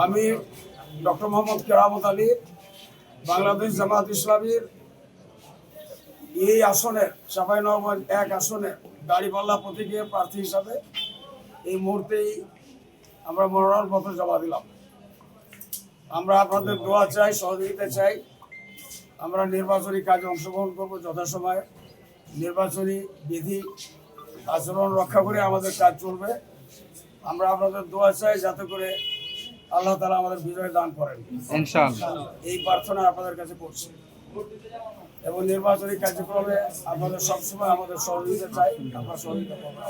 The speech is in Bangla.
আমি ডক্টর মোহাম্মদ কেরামত আলী, বাংলাদেশ জামাত ইসলামীর এই আসনের চাঁপাইনবাবগঞ্জ 1 আসনে দাঁড়িপাল্লা প্রতীকের প্রার্থী হিসাবে এই মুহূর্তেই আমরা মনোনয়নপত্র জমা দিলাম। আমরা আপনাদের দোয়া চাই, সহযোগিতা চাই। আমরা নির্বাচনী কাজে অংশগ্রহণ করব যথাসময়ে। নির্বাচনী বিধি আচরণ রক্ষা করে আমাদের কাজ চলবে। আমরা আপনাদের দোয়া চাই যাতে করে আল্লাহ তাআলা আমাদের বিজয় দান করেন ইনশাআল্লাহ। এই প্রার্থনা আপনাদের কাছে করছি এবং নির্বাচনী কার্যক্রমে আপনাদের সবসময় আমাদের সহযোগিতা চাই। আপনারা সহযোগিতা করবেন।